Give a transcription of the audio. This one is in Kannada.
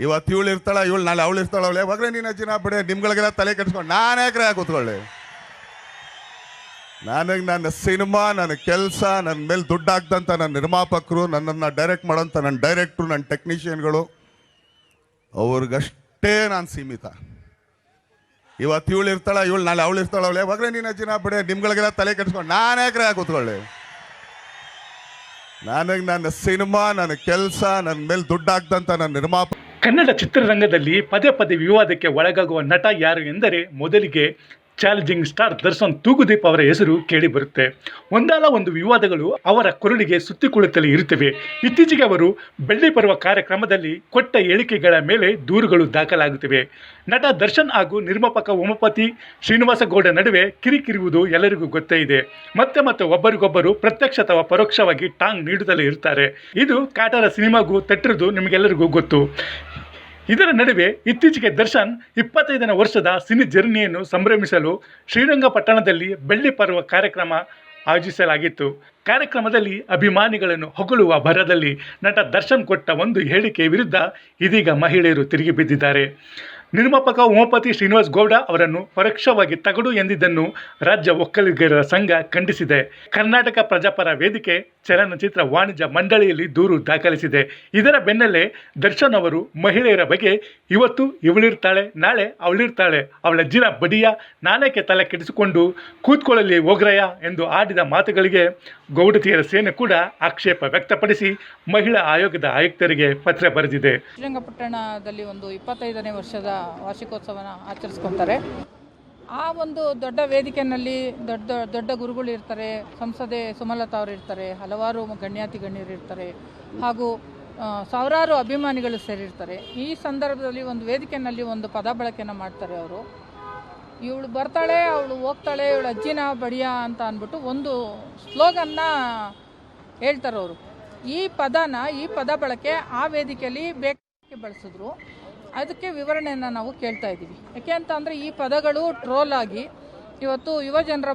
ಇವತ್ತು ಇವಳು ಇರ್ತಾಳ, ಇವಳು ನಾಳೆ ಅವಳು ಇರ್ತಾಳವಳೆ, ಯಾವಾಗಲೇ ನೀನು ಅಜ್ಜಿನ ಬಿಡೆ, ನಿಮ್ಗಳಿಗೆಲ್ಲ ತಲೆ ಕೆಡ್ಸ್ಕೊಂಡು ನಾನೇ ಕ್ರಯ ಕೂತ್ಕೊಳ್ಳಿ. ನನಗೆ ನನ್ನ ಸಿನಿಮಾ, ನನ್ನ ಕೆಲಸ, ನನ್ನ ಮೇಲೆ ದುಡ್ಡು ಹಾಕ್ದಂಥ ನನ್ನ ನಿರ್ಮಾಪಕರು, ನನ್ನನ್ನು ಡೈರೆಕ್ಟ್ ಮಾಡೋಂಥ ನನ್ನ ಡೈರೆಕ್ಟ್ರು, ನನ್ನ ಟೆಕ್ನಿಷಿಯನ್ಗಳು, ಅವ್ರಿಗಷ್ಟೇ ನಾನು ಸೀಮಿತ. ಇವತ್ತು ಇವಳು ಇರ್ತಾಳ, ಇವಳು ನಾಳೆ ಅವಳು ಇರ್ತಾಳವಳೆ, ಯಾವಾಗಲೇ ನೀನು ಅಜ್ಜಿನ ಬಿಡೆ, ನಿಮ್ಗಳಿಗೆಲ್ಲ ತಲೆ ಕೆಡ್ಸ್ಕೊಂಡು ನಾನೇ ಕ್ರಯ ಕೂತ್ಕೊಳ್ಳಿ. ನನಗೆ ನನ್ನ ಸಿನಿಮಾ, ನನ್ನ ಕೆಲಸ, ನನ್ನ ಮೇಲೆ ದುಡ್ಡು ಹಾಕ್ದಂಥ ನನ್ನ ನಿರ್ಮಾಪಕ. ಕನ್ನಡ ಚಿತ್ರರಂಗದಲ್ಲಿ ಪದೇ ಪದೇ ವಿವಾದಕ್ಕೆ ಒಳಗಾಗುವ ನಟ ಯಾರು ಎಂದರೆ ಮೊದಲಿಗೆ ಚಾಲೆಂಜಿಂಗ್ ಸ್ಟಾರ್ ದರ್ಶನ್ ತೂಗುದೀಪ್ ಅವರ ಹೆಸರು ಕೇಳಿಬರುತ್ತೆ. ಒಂದಲ್ಲ ಒಂದು ವಿವಾದಗಳು ಅವರ ಕೊರಳಿಗೆ ಸುತ್ತಿಕೊಳ್ಳುತ್ತಲೇ ಇರುತ್ತವೆ. ಇತ್ತೀಚೆಗೆ ಅವರು ಬೆಳ್ಳಿ ಪರ್ವ ಕಾರ್ಯಕ್ರಮದಲ್ಲಿ ಕೊಟ್ಟ ಹೇಳಿಕೆಗಳ ಮೇಲೆ ದೂರುಗಳು ದಾಖಲಾಗುತ್ತಿವೆ. ನಟ ದರ್ಶನ್ ಹಾಗೂ ನಿರ್ಮಾಪಕ ಉಮಾಪತಿ ಶ್ರೀನಿವಾಸ ಗೌಡ ನಡುವೆ ಕಿರಿಕಿರುವುದು ಎಲ್ಲರಿಗೂ ಗೊತ್ತೇ ಇದೆ. ಮತ್ತೆ ಒಬ್ಬರಿಗೊಬ್ಬರು ಪ್ರತ್ಯಕ್ಷ ಅಥವಾ ಪರೋಕ್ಷವಾಗಿ ಟಾಂಗ್ ನೀಡುತ್ತಲೇ ಇರ್ತಾರೆ. ಇದು ಕಾಟರ ಸಿನಿಮಾಗೂ ತಟ್ಟಿರುವುದು ನಿಮಗೆಲ್ಲರಿಗೂ ಗೊತ್ತು. ಇದರ ನಡುವೆ ಇತ್ತೀಚೆಗೆ ದರ್ಶನ್ 25ನೇ ವರ್ಷದ ಸಿನಿ ಜರ್ನಿಯನ್ನು ಸಂಭ್ರಮಿಸಲು ಶ್ರೀರಂಗಪಟ್ಟಣದಲ್ಲಿ ಬೆಳ್ಳಿ ಪರ್ವ ಕಾರ್ಯಕ್ರಮ ಆಯೋಜಿಸಲಾಗಿತ್ತು. ಕಾರ್ಯಕ್ರಮದಲ್ಲಿ ಅಭಿಮಾನಿಗಳನ್ನು ಹೊಗಳುವ ಭರದಲ್ಲಿ ನಟ ದರ್ಶನ್ ಕೊಟ್ಟ ಒಂದು ಹೇಳಿಕೆ ವಿರುದ್ಧ ಇದೀಗ ಮಹಿಳೆಯರು ತಿರುಗಿ ಬಿದ್ದಿದ್ದಾರೆ. ನಿರ್ಮಾಪಕ ಉಮಾಪತಿ ಶ್ರೀನಿವಾಸ್ ಗೌಡ ಅವರನ್ನು ಪರೋಕ್ಷವಾಗಿ ತಗಡು ಎಂದಿದ್ದನ್ನು ರಾಜ್ಯ ಒಕ್ಕಲಿಗರ ಸಂಘ ಖಂಡಿಸಿದೆ. ಕರ್ನಾಟಕ ಪ್ರಜಾಪರ ವೇದಿಕೆ ಚಲನಚಿತ್ರ ವಾಣಿಜ್ಯ ಮಂಡಳಿಯಲ್ಲಿ ದೂರು ದಾಖಲಿಸಿದೆ. ಇದರ ಬೆನ್ನಲ್ಲೇ ದರ್ಶನ್ ಅವರು ಮಹಿಳೆಯರ ಬಗ್ಗೆ ಇವತ್ತು ಇವಳಿರ್ತಾಳೆ, ನಾಳೆ ಅವಳಿರ್ತಾಳೆ, ಅವಳ ಜಿನ ಬಡಿಯ, ನಾನೇಕೆ ತಲೆ ಕೆಡಿಸಿಕೊಂಡು ಕೂತ್ಕೊಳ್ಳಲಿ ಹೋಗ್ರಯ್ಯ ಎಂದು ಆಡಿದ ಮಾತುಗಳಿಗೆ ಗೌಡತಿಯರ ಸೇನೆ ಕೂಡ ಆಕ್ಷೇಪ ವ್ಯಕ್ತಪಡಿಸಿ ಮಹಿಳಾ ಆಯೋಗದ ಆಯುಕ್ತರಿಗೆ ಪತ್ರ ಬರೆದಿದೆ. ಶ್ರೀರಂಗಪಟ್ಟಣದಲ್ಲಿ ಒಂದು 25ನೇ ವರ್ಷದ ವಾರ್ಷಿಕೋತ್ಸವನ ಆಚರಿಸ್ಕೊತಾರೆ. ಆ ಒಂದು ದೊಡ್ಡ ವೇದಿಕೆಯಲ್ಲಿ ದೊಡ್ಡ ಗುರುಗಳು ಇರ್ತಾರೆ, ಸಂಸದೆ ಸುಮಲತಾ ಅವರು ಇರ್ತಾರೆ, ಹಲವಾರು ಗಣ್ಯರು ಇರ್ತಾರೆ, ಹಾಗೂ ಸಾವಿರಾರು ಅಭಿಮಾನಿಗಳು ಸೇರಿರ್ತಾರೆ. ಈ ಸಂದರ್ಭದಲ್ಲಿ ಒಂದು ವೇದಿಕೆಯಲ್ಲಿ ಒಂದು ಪದ ಬಳಕೆಯನ್ನು ಮಾಡ್ತಾರೆ. ಅವರು ಇವಳು ಬರ್ತಾಳೆ, ಅವಳು ಹೋಗ್ತಾಳೆ, ಇವಳು ಅಜ್ಜಿನ ಬಡಿಯ ಅಂತ ಅಂದ್ಬಿಟ್ಟು ಒಂದು ಸ್ಲೋಗನ್ನ ಹೇಳ್ತಾರೆ ಅವರು. ಈ ಪದ ಬಳಕೆ ಆ ವೇದಿಕೆಯಲ್ಲಿ ಬೇಕಾಗಿ ಬಳಸಿದ್ರು. ಅದಕ್ಕೆ ವಿವರಣೆಯನ್ನು ನಾವು ಕೇಳ್ತಾ ಇದ್ದೀವಿ. ಯಾಕೆ ಅಂತ ಅಂದರೆ ಈ ಪದಗಳು ಟ್ರೋಲ್ ಆಗಿ ಇವತ್ತು ಯುವ ಜನರ